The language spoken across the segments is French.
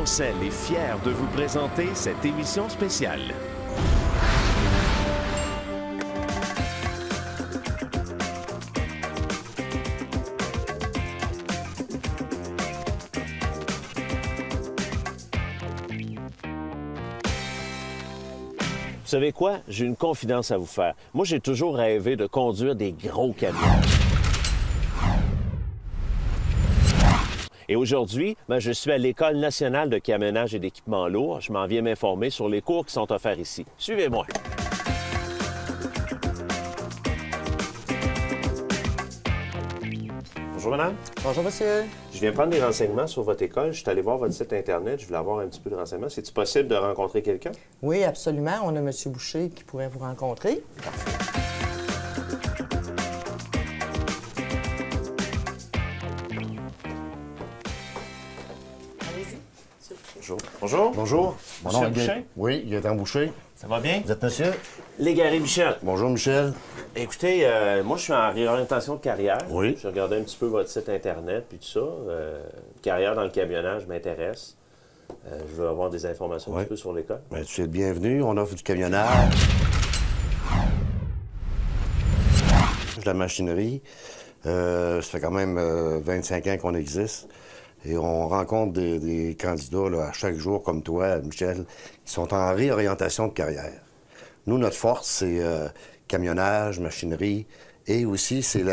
Boncel est fier de vous présenter cette émission spéciale. Vous savez quoi? J'ai une confidence à vous faire. Moi, j'ai toujours rêvé de conduire des gros camions. Et aujourd'hui, je suis à l'École nationale de camionnage et d'équipement lourd. Je m'en viens m'informer sur les cours qui sont offerts ici. Suivez-moi. Bonjour, madame. Bonjour, monsieur. Je viens prendre des renseignements sur votre école. Je suis allé voir votre site Internet. Je voulais avoir un petit peu de renseignements. C'est-il possible de rencontrer quelqu'un? Oui, absolument. On a monsieur Boucher qui pourrait vous rencontrer. Parfait. Allez-y. Bonjour. Bonjour. Bonjour. Mon nom Monsieur est Boucher? Oui, Gaëtan Boucher. Ça va bien? Vous êtes monsieur? Légaré Michel. Bonjour, Michel. Écoutez, moi, je suis en réorientation de carrière. Oui. Je regardais un petit peu votre site Internet puis tout ça. Carrière dans le camionnage m'intéresse. Je veux avoir des informations un petit peu sur l'école. Bien, tu es le bienvenu. On offre du camionnage, de la machinerie. Ça fait quand même 25 ans qu'on existe. Et on rencontre des candidats là, à chaque jour, comme toi, Michel, qui sont en réorientation de carrière. Nous, notre force, c'est camionnage, machinerie, et aussi, c'est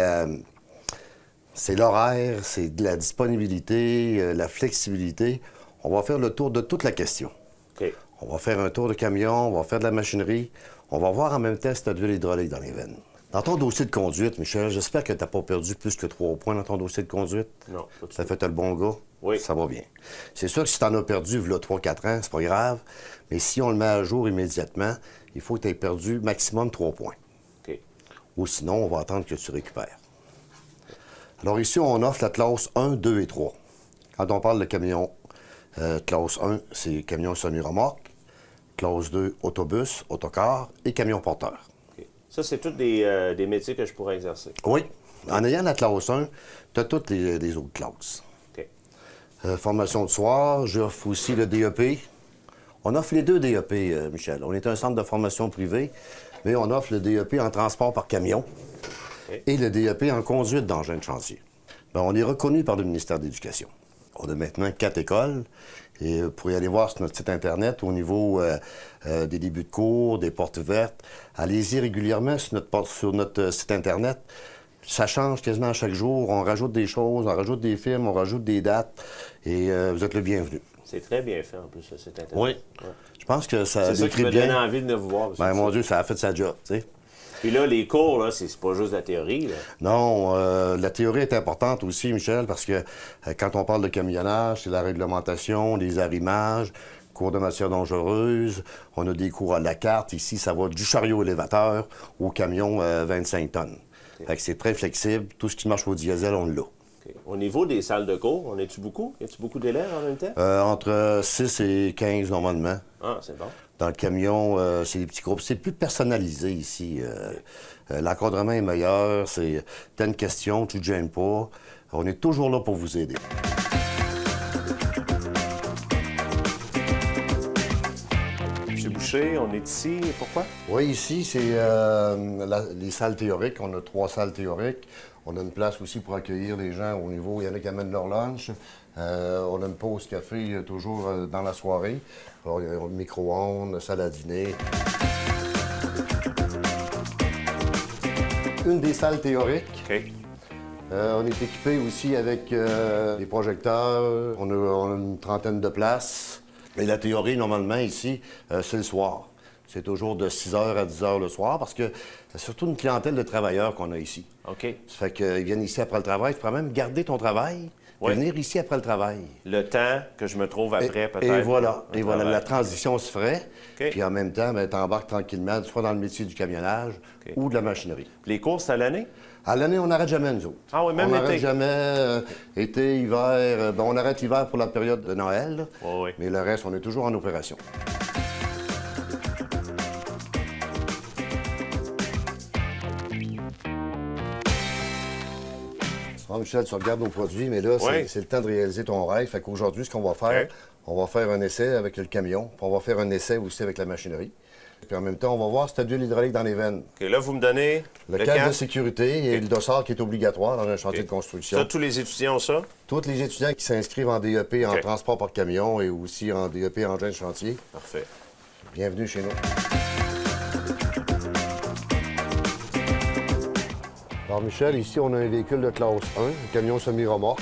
l'horaire, c'est de la disponibilité, la flexibilité. On va faire le tour de toute la question. OK. On va faire un tour de camion, on va faire de la machinerie. On va voir en même temps si tu as de l'huile hydraulique dans les veines. Dans ton dossier de conduite, Michel, j'espère que tu n'as pas perdu plus que 3 points dans ton dossier de conduite. Non, pas du Ça tout. fait le bon gars? Oui. Ça va bien. C'est sûr que si tu en as perdu, voilà 3-4 ans, c'est pas grave. Mais si on le met à jour immédiatement, il faut que tu aies perdu maximum 3 points. OK. Ou sinon, on va attendre que tu récupères. Alors ici, on offre la classe 1, 2 et 3. Quand on parle de camion, classe 1, c'est camion semi-remorque. Classe 2, autobus, autocar et camion porteur. OK. Ça, c'est tous des métiers que je pourrais exercer. Oui. En ayant la classe 1, tu as toutes les autres classes. OK. Formation de soir, j'offre aussi le DEP. On offre les deux DEP, Michel. On est un centre de formation privé, mais on offre le DEP en transport par camion et le DEP en conduite d'engin de chantier. Bien, on est reconnu par le ministère de l'Éducation. On a maintenant 4 écoles. Et vous pourrez aller voir sur notre site Internet au niveau des débuts de cours, des portes ouvertes. Allez-y régulièrement sur notre site Internet. Ça change quasiment à chaque jour. On rajoute des choses, on rajoute des films, on rajoute des dates. Et vous êtes le bienvenu. C'est très bien fait, en plus, le site Internet. Oui. Ouais. Je pense que ça C'est ça qui décrit me donne bien. envie de venir vous voir. Ben, mon Dieu, ça a fait sa job, tu sais. Puis là, les cours, là, c'est pas juste la théorie, là. Non, la théorie est importante aussi, Michel, parce que quand on parle de camionnage, c'est la réglementation, les arrimages, cours de matières dangereuses. On a des cours à la carte. Ici, ça va du chariot élévateur au camion 25 tonnes. Okay. Fait que c'est très flexible. Tout ce qui marche au diesel, on l'a. Okay. Au niveau des salles de cours, on est-tu beaucoup? Y a-tu beaucoup d'élèves en même temps? Entre 6 et 15 normalement. Ah, c'est bon. Dans le camion, c'est des petits groupes. C'est plus personnalisé ici. L'encadrement est meilleur. T'as une question, tu ne te gênes pas. On est toujours là pour vous aider. Monsieur Boucher, on est ici. Pourquoi? Oui, ici, c'est les salles théoriques. On a 3 salles théoriques. On a une place aussi pour accueillir les gens au niveau. Il y en a qui amènent leur lunch. On a une pause café toujours dans la soirée. Alors, il y a un micro-ondes, salle à dîner. Une des salles théoriques. OK. On est équipé aussi avec des projecteurs. On a une trentaine de places. Et la théorie, normalement, ici, c'est le soir. C'est toujours de 6 h à 10 h le soir parce que c'est surtout une clientèle de travailleurs qu'on a ici. OK. Ça fait qu'ils viennent ici après le travail. Tu pourrais même garder ton travail et venir ici après le travail. Le temps que je me trouve après, peut-être. Et voilà. Et voilà, la transition se ferait. OK. Puis en même temps, tu embarques tranquillement, soit dans le métier du camionnage ou de la machinerie. Les cours, c'est à l'année? À l'année, on n'arrête jamais, nous autres. Ah oui, même on l'été? n'arrête jamais. Été, hiver. On arrête l'hiver pour la période de Noël. Là. Oui. Mais le reste, on est toujours en opération. Bon, Michel, tu regardes nos produits, mais là, c'est le temps de réaliser ton rêve. Fait qu'aujourd'hui, ce qu'on va faire, On va faire un essai avec le camion, puis on va faire un essai aussi avec la machinerie. Puis en même temps, on va voir si tu as de l'huile hydraulique dans les veines. OK, là, vous me donnez Le casque de sécurité et le dossard qui est obligatoire dans un chantier de construction. Ça, tous les étudiants ont ça? Tous les étudiants qui s'inscrivent en DEP en transport par camion et aussi en DEP engin de chantier. Parfait. Bienvenue chez nous. Alors Michel, ici on a un véhicule de classe 1, un camion semi-remorque.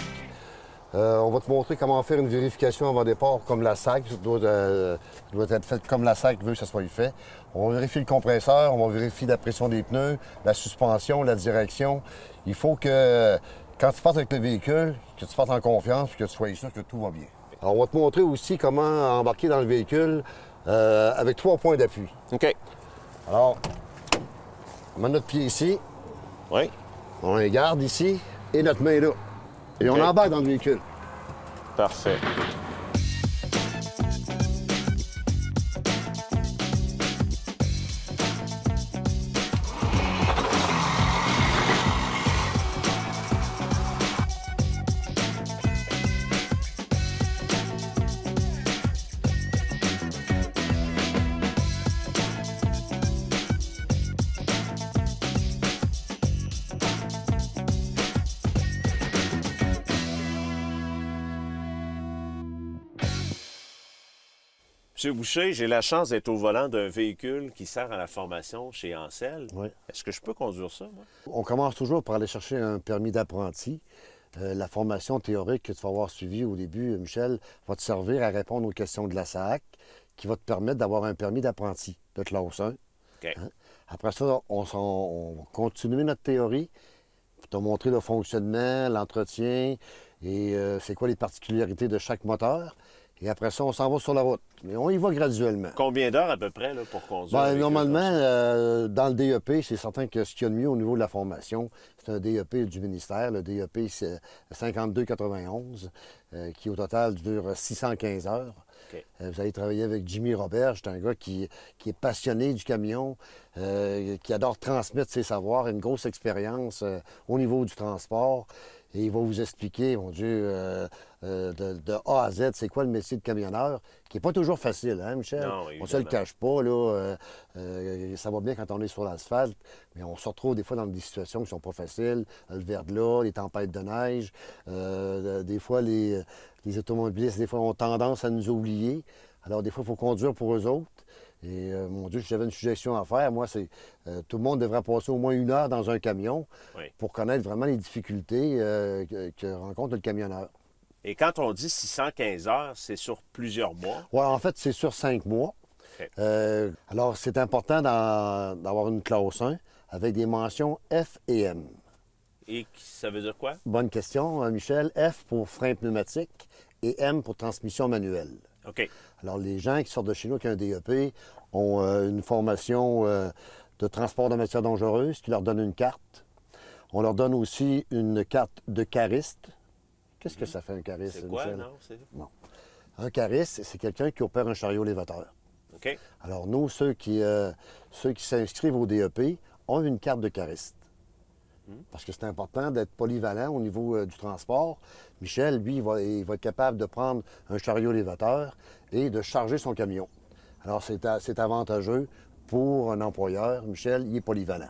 On va te montrer comment faire une vérification avant départ comme la SAC. Doit être faite comme la SAC veut que ça soit fait. On va vérifier le compresseur, on va vérifier la pression des pneus, la suspension, la direction. Il faut que quand tu partes avec le véhicule, que tu partes en confiance et que tu sois sûr que tout va bien. Alors on va te montrer aussi comment embarquer dans le véhicule avec 3 points d'appui. OK. Alors, on met notre pied ici. Oui. On les garde ici et notre main là. Et on embarque dans le véhicule. Parfait. Monsieur Boucher, j'ai la chance d'être au volant d'un véhicule qui sert à la formation chez Ancel. Oui. Est-ce que je peux conduire ça, moi? On commence toujours par aller chercher un permis d'apprenti. La formation théorique que tu vas avoir suivie au début, Michel, va te servir à répondre aux questions de la SAC, qui va te permettre d'avoir un permis d'apprenti de classe 1. OK. Hein? Après ça, on va continuer notre théorie pour te montrer le fonctionnement, l'entretien et c'est quoi les particularités de chaque moteur. Et après ça, on s'en va sur la route. Mais on y va graduellement. Combien d'heures à peu près là, pour conduire? Bien, normalement, dans le DEP, c'est certain que ce qu'il y a de mieux au niveau de la formation, c'est un DEP du ministère. Le DEP, c'est 5291, qui au total dure 615 heures. Okay. Vous allez travailler avec Jimmy Robert. C'est un gars qui est passionné du camion, qui adore transmettre ses savoirs, une grosse expérience au niveau du transport. Et il va vous expliquer, mon Dieu, de A à Z, c'est quoi le métier de camionneur, qui n'est pas toujours facile, hein, Michel? Non, on ne se le cache pas, là. Ça va bien quand on est sur l'asphalte, mais on se retrouve des fois dans des situations qui ne sont pas faciles. Le verglas, les tempêtes de neige. Des fois, les automobilistes, des fois, ont tendance à nous oublier. Alors, des fois, il faut conduire pour eux autres. Et mon Dieu, si j'avais une suggestion à faire, moi, c'est tout le monde devrait passer au moins 1 heure dans un camion pour connaître vraiment les difficultés que rencontre le camionneur. Et quand on dit 615 heures, c'est sur plusieurs mois? Oui, en fait, c'est sur 5 mois. Okay. Alors, c'est important d'avoir une classe 1 avec des mentions F et M. Et ça veut dire quoi? Bonne question, Michel. F pour frein pneumatique et M pour transmission manuelle. OK. Alors, les gens qui sortent de chez nous avec un DEP ont une formation de transport de matières dangereuses qui leur donne une carte. On leur donne aussi une carte de cariste. Qu'est-ce que ça fait, un cariste, C'est quoi, Michel? Non. Un cariste, c'est quelqu'un qui opère un chariot lévateur. OK. Alors, nous, ceux qui s'inscrivent au DEP ont une carte de cariste. Parce que c'est important d'être polyvalent au niveau du transport. Michel, lui, il va être capable de prendre un chariot lévateur et de charger son camion. Alors, c'est avantageux pour un employeur. Michel, il est polyvalent.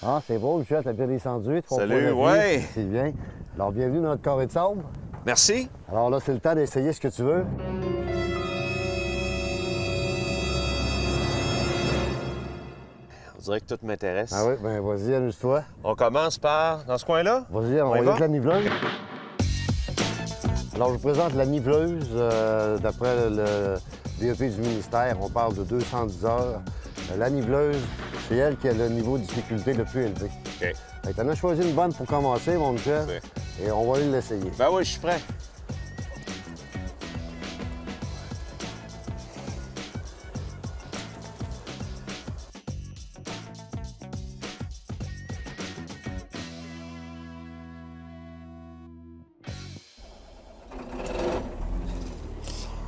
Ah, c'est beau, Michel, t'as bien descendu. Salut, ouais! C'est bien. Alors, bienvenue dans notre carré de sable. Merci. Alors là, c'est le temps d'essayer ce que tu veux. On dirait que tout m'intéresse. Ah oui, bien vas-y, amuse-toi. On commence par... dans ce coin-là? Vas-y, on va y aller avec la niveleuse. Alors, je vous présente la niveleuse. D'après le DEP du ministère, on parle de 210 heures. La niveleuse, c'est elle qui a le niveau de difficulté le plus élevé. OK. Tu en as choisi une bonne pour commencer, mon Michel. Et on va aller l'essayer. Ben oui, je suis prêt.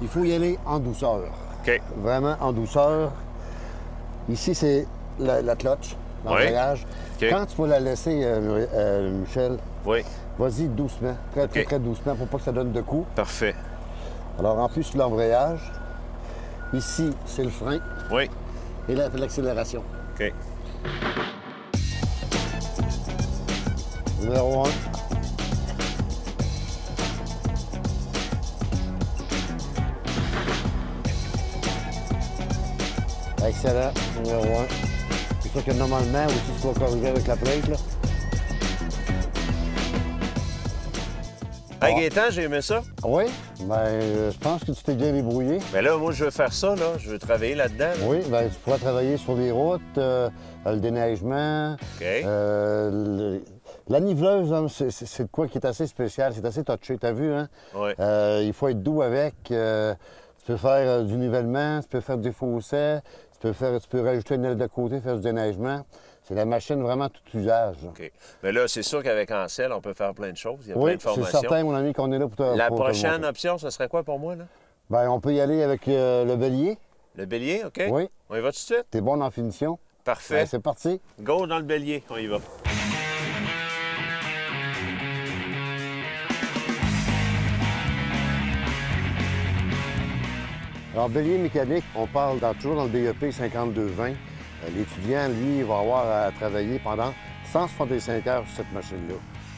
Il faut y aller en douceur. OK. Vraiment en douceur. Ici, c'est la clutch, l'embrayage. OK. Quand tu vas la laisser, Michel, Oui. vas-y doucement, très doucement, pour pas que ça donne de coups. Parfait. Alors, en plus, sur l'embrayage, ici, c'est le frein Oui. et l'accélération. OK. Numéro 1. Excellent. Numéro 1. C'est sûr que normalement, aussi, tu peux corriger avec la plate, là. Hey, Gaétan, j'ai aimé ça. Oui, bien, je pense que tu t'es bien débrouillé. Mais là, moi, je veux faire ça, là. Je veux travailler là-dedans. Là. Oui, bien, tu pourras travailler sur les routes, le déneigement. OK. La niveleuse, hein, c'est de quoi qui est assez spécial, c'est assez touché, t'as vu, hein? Oui. Il faut être doux avec. Tu peux faire du nivellement, tu peux faire du fossé, tu peux rajouter une aile de côté, faire du déneigement. C'est la machine vraiment tout usage. OK. Mais là, c'est sûr qu'avec Ancel, on peut faire plein de choses. Il y a plein Oui, de c'est formations. certain, mon ami, qu'on est là pour te La pour te prochaine montrer. option, ce serait quoi pour moi, là? Bien, on peut y aller avec le bélier. Le bélier, OK? Oui. On y va tout de suite? T'es bon en finition. Parfait. Ben, c'est parti. Go dans le bélier. On y va. Alors, bélier mécanique, on parle toujours dans le DEP 5220. L'étudiant, lui, va avoir à travailler pendant 165 heures sur cette machine-là.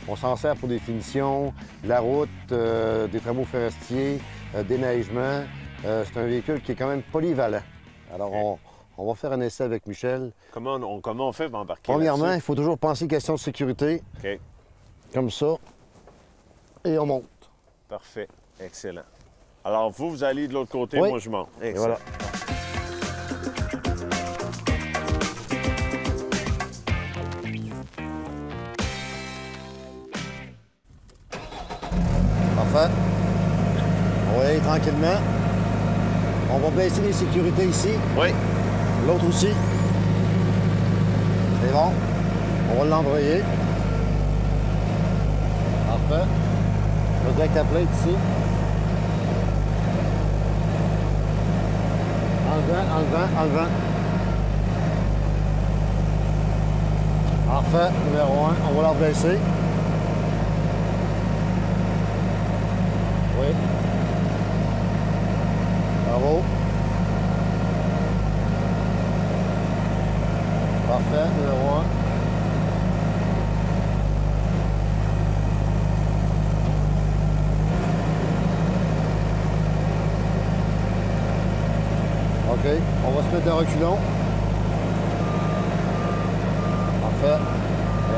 On s'en sert pour des finitions, de la route, des travaux forestiers, déneigement. C'est un véhicule qui est quand même polyvalent. Alors, on va faire un essai avec Michel. Comment on fait pour embarquer Premièrement, là-dessus? il faut toujours penser question de sécurité, OK. comme ça, et on monte. Parfait. Excellent. Alors, vous allez de l'autre côté, Oui. moi, je monte. Et Excellent. voilà. Parfait. Oui, tranquillement. On va baisser les sécurités ici. Oui. L'autre aussi. C'est bon. On va l'embrayer. Parfait. Vas-y avec ta plate ici. Enlevant. Parfait. Numéro 1. On va la baisser. Oui. Bravo. Parfait, numéro 1. OK. On va se mettre de reculons. Parfait.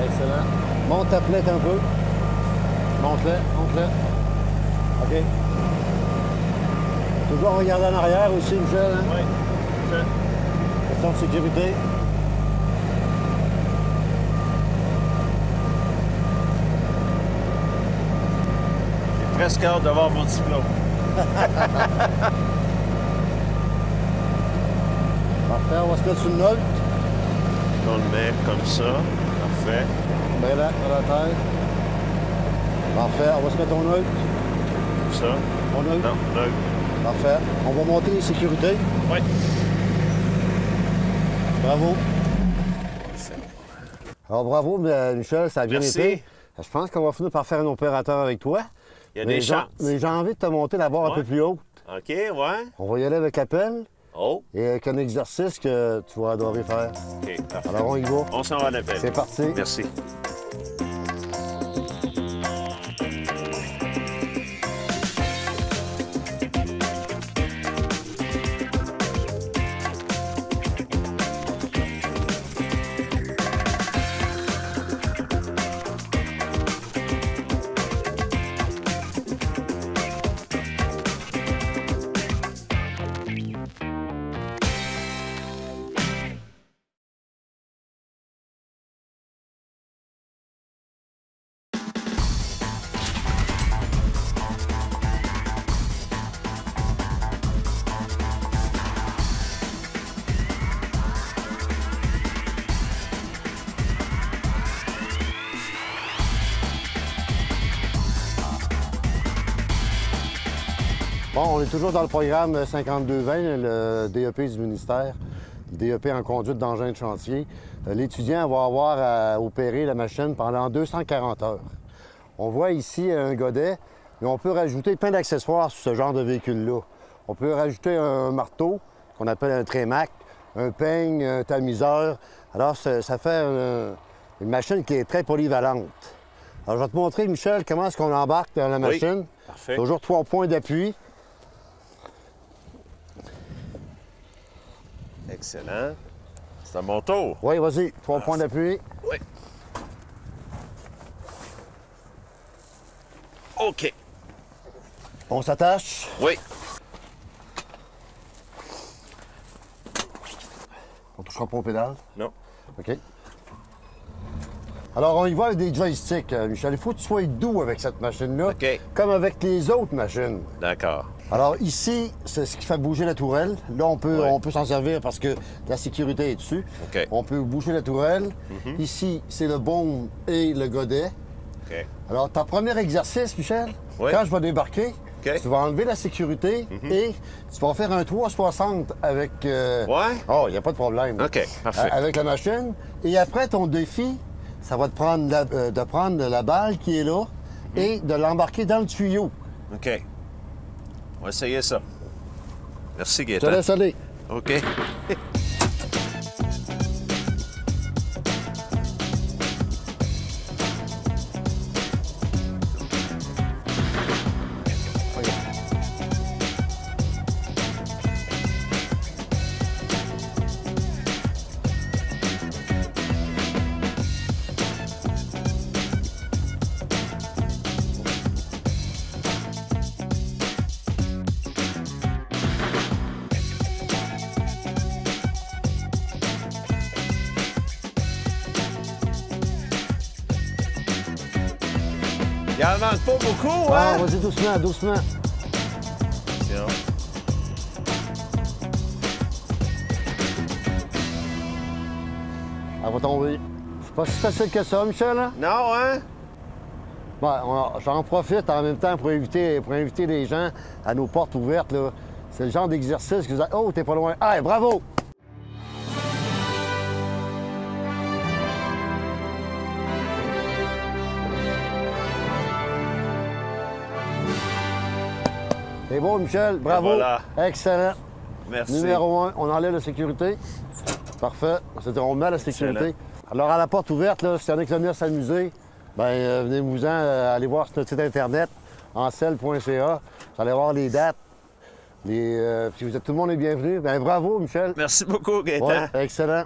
Excellent. Monte ta plate un peu. Monte-le. OK. Toujours regarder en arrière aussi, Michel. Hein? Oui. Question de sécurité. J'ai presque hâte d'avoir mon diplôme. Parfait, on va se mettre sur le neutre. On le met comme ça. Parfait. Bien là, à la terre. Parfait, on va se mettre au neutre. Comme ça. Au neutre. Non, là. Parfait. On va monter les sécurités. Oui. Bravo. Alors, bravo, Michel, ça a bien Merci. été. Je pense qu'on va finir par faire un opérateur avec toi. Il y a des chances. Mais j'ai envie de te monter la barre un Ouais. peu plus haute. OK, ouais. On va y aller avec la pelle Oh, et avec un exercice que tu vas adorer faire. OK, parfait. Alors, on y va. On s'en va à l'appel. C'est parti. Merci. Bon, on est toujours dans le programme 5220, le DEP du ministère, le DEP en conduite d'engin de chantier. L'étudiant va avoir à opérer la machine pendant 240 heures. On voit ici un godet, mais on peut rajouter plein d'accessoires sur ce genre de véhicule-là. On peut rajouter un marteau, qu'on appelle un trémac, un peigne, un tamiseur. Alors, ça fait une machine qui est très polyvalente. Alors, je vais te montrer, Michel, comment est-ce qu'on embarque dans la machine. Oui, parfait. Toujours 3 points d'appui. Excellent. C'est à mon tour. Oui, vas-y, 3 points d'appui. Oui. OK. On s'attache. Oui. On touchera pas aux pédales. Non. OK. Alors, on y va avec des joysticks, Michel. Il faut que tu sois doux avec cette machine-là, OK. comme avec les autres machines. D'accord. Alors, ici, c'est ce qui fait bouger la tourelle. Là, on peut s'en servir parce que la sécurité est dessus. OK. On peut bouger la tourelle. Ici, c'est le baume et le godet. OK. Alors, ton premier exercice, Michel, Oui. quand je vais débarquer, OK. tu vas enlever la sécurité et tu vas faire un 360 avec... Ouais? Oh, il n'y a pas de problème. OK, parfait. Avec la machine. Et après, ton défi, ça va te prendre de prendre la balle qui est là et de l'embarquer dans le tuyau. OK. On va essayer ça. Merci, Je te Gaëtan. laisse aller. OK. Il en manque pas beaucoup, Ah, hein? vas-y doucement, doucement. Tiens. Elle va tomber. C'est pas si facile que ça, Michel. Hein? Non, hein? J'en profite en même temps pour inviter les gens à nos portes ouvertes. Là. C'est le genre d'exercice que vous avez... Oh, t'es pas loin. Ah, bravo! C'est beau, Michel. Bravo. voilà. Excellent. Merci. Numéro 1, on enlève la sécurité. Parfait. C'est-à-dire, on met la sécurité. Excellent. Alors, à la porte ouverte, là, si il y en a qui veulent s'amuser, bien, venez-vous-en, allez voir sur notre site Internet, ancel.ca. Vous allez voir les dates. Puis vous êtes, tout le monde est bienvenu. Bien, bravo, Michel. Merci beaucoup, Gaëtan. Ouais, excellent.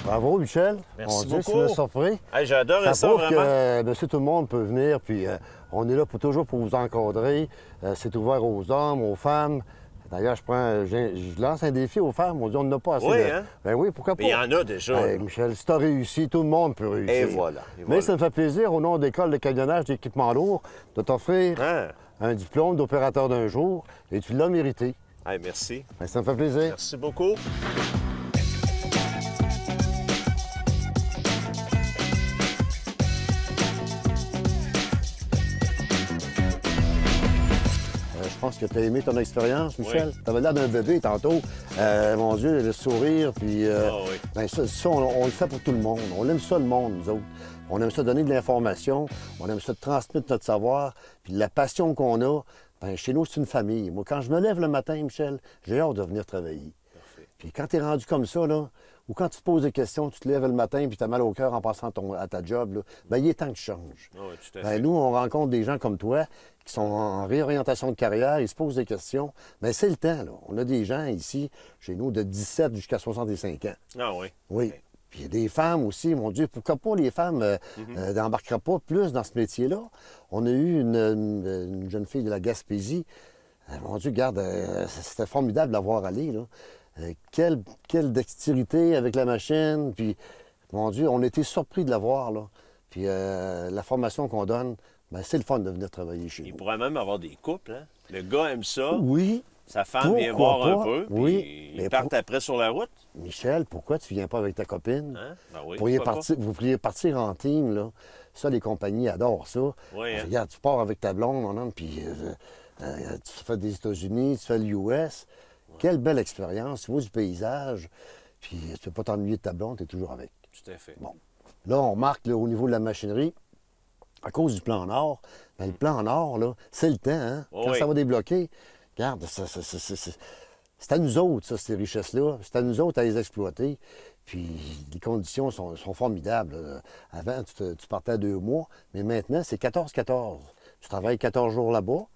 Bravo, Michel. Merci Mon Dieu, beaucoup. tu m'as surpris. Hey, j'ai adoré ça, prouve vraiment. que monsieur tout le monde peut venir, puis on est là toujours pour vous encadrer. C'est ouvert aux hommes, aux femmes. D'ailleurs, je lance un défi aux femmes. On dit on n'en a pas assez. Oui, de... hein? Ben oui, pourquoi pas? Mais il y en a déjà. Hey, Michel, si tu as réussi, tout le monde peut réussir. Et voilà. Mais ça me fait plaisir, au nom de l'École de camionnage d'équipement lourd, de t'offrir Hein? un diplôme d'opérateur d'un jour, et tu l'as mérité. Hey, merci. Ben, ça me fait plaisir. Merci beaucoup. Je pense que tu as aimé ton expérience, Michel. Oui. Tu avais l'air d'un bébé tantôt. Mon Dieu, le sourire, puis... oui. ben ça, on le fait pour tout le monde. On aime ça, le monde, nous autres. On aime ça donner de l'information, on aime ça transmettre notre savoir, puis la passion qu'on a, ben chez nous, c'est une famille. Moi, quand je me lève le matin, Michel, j'ai hâte de venir travailler. Parfait. Puis quand tu es rendu comme ça, là, ou quand tu te poses des questions, tu te lèves le matin puis tu as mal au cœur en passant à ta job, là, ben, il est temps que tu changes. Ah oui, tout à Ben, fait. nous, on rencontre des gens comme toi qui sont en réorientation de carrière, ils se posent des questions. Bien, c'est le temps, là. On a des gens ici, chez nous, de 17 jusqu'à 65 ans. Ah oui. Oui. Puis il y a des femmes aussi, mon Dieu, pourquoi pas les femmes n'embarqueraient pas plus dans ce métier-là? On a eu une jeune fille de la Gaspésie. Mon Dieu, regarde, c'était formidable de la voir aller, là. Quelle dextérité avec la machine. Puis, mon Dieu, on a été surpris de la voir, là. Puis la formation qu'on donne, ben, c'est le fun de venir travailler chez Il nous. pourrait même avoir des couples, hein? Le gars aime ça. Oui, Sa femme vient voir un peu, puis oui, ils partent après sur la route. Michel, pourquoi tu viens pas avec ta copine? Hein? Ben oui, Vous pourriez partir en team, là. Ça, les compagnies adorent ça. Oui, hein? Regarde, tu pars avec ta blonde, mon homme, puis tu fais des États-Unis, tu fais l'US. Ouais. Quelle belle expérience, tu vois du paysage, puis tu peux pas t'ennuyer de ta blonde, tu es toujours avec. Tout à fait. Bon. Là, on remarque là, au niveau de la machinerie, à cause du plan Nord, bien, le plan Nord, là, c'est le temps, hein? Quand ça va débloquer, regarde, c'est à nous autres, ça, ces richesses-là. C'est à nous autres à les exploiter. Puis les conditions sont formidables. Avant, tu partais à 2 mois, mais maintenant, c'est 14-14. Tu travailles 14 jours là-bas,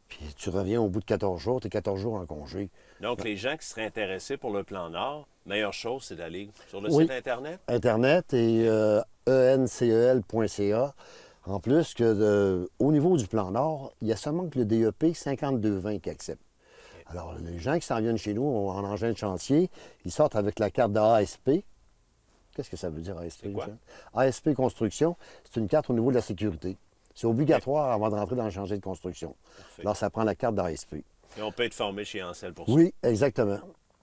puis tu reviens au bout de 14 jours, tu es 14 jours en congé. Donc, les gens qui seraient intéressés pour le plan Nord, meilleure chose, c'est d'aller sur le site Internet? Internet et encel.ca. En plus, au niveau du plan Nord, il y a seulement que le DEP 5220 qui accepte. Alors, les gens qui s'en viennent chez nous en engin de chantier, ils sortent avec la carte de ASP. Qu'est-ce que ça veut dire, ASP? C'est quoi? ASP Construction, c'est une carte au niveau de la sécurité. C'est obligatoire avant de rentrer dans le chantier de construction. Parfait. Alors, ça prend la carte d'ASP. Et on peut être formé chez Ancel pour ça. Oui, exactement.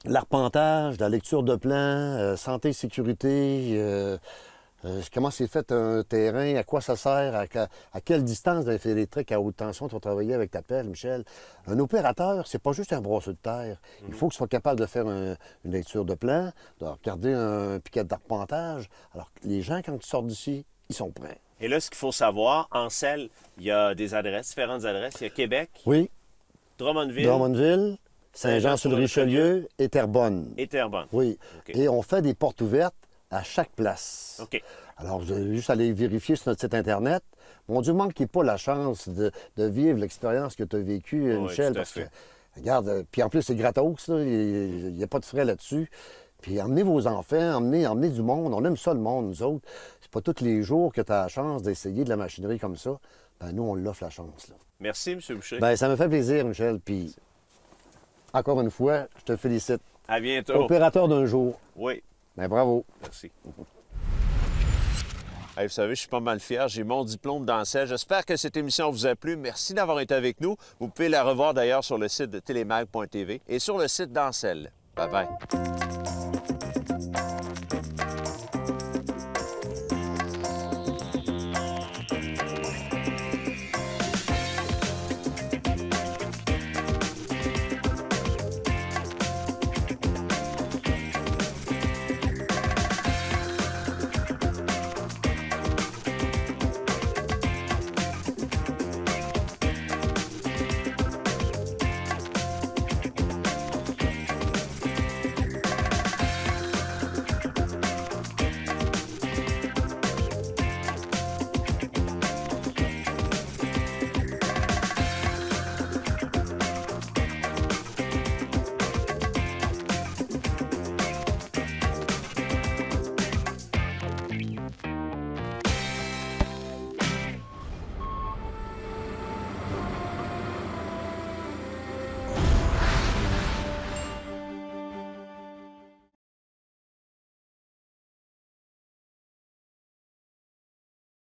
L'arpentage, la lecture de plan, santé, sécurité, comment c'est fait un terrain, à quoi ça sert, à quelle distance d'un fil électrique à haute tension tu vas travailler avec ta pelle, Michel. Un opérateur, c'est pas juste un brosseur de terre. Il faut que tu sois capable de faire une lecture de plan, de regarder un piquet d'arpentage. Alors, les gens, quand ils sortent d'ici, ils sont prêts. Et là, ce qu'il faut savoir, Ancel, il y a des adresses, différentes adresses. Il y a Québec, Oui, Drummondville, Saint-Jean-sur-le-Richelieu et Terrebonne. et Terrebonne. Oui. OK. Et on fait des portes ouvertes à chaque place. OK. Alors, vous avez juste aller vérifier sur notre site Internet. Mon Dieu, manquez pas la chance de vivre l'expérience que tu as vécue, Oui, Michel. tout à Parce que, fait. regarde, puis en plus, c'est gratos, là, il n'y a pas de frais là-dessus. Puis emmenez vos enfants, emmenez du monde. On aime ça, le monde, nous autres. C'est pas tous les jours que tu as la chance d'essayer de la machinerie comme ça. Ben nous, on l'offre la chance, là. Merci, M. Boucher. Ben ça me fait plaisir, Michel. Puis, encore une fois, je te félicite. À bientôt. Opérateur d'un jour. Oui, Ben bravo. merci. Hey, vous savez, je suis pas mal fier. J'ai mon diplôme d'Ancel. J'espère que cette émission vous a plu. Merci d'avoir été avec nous. Vous pouvez la revoir d'ailleurs sur le site de telemag.tv et sur le site d'Ancel. Bye-bye.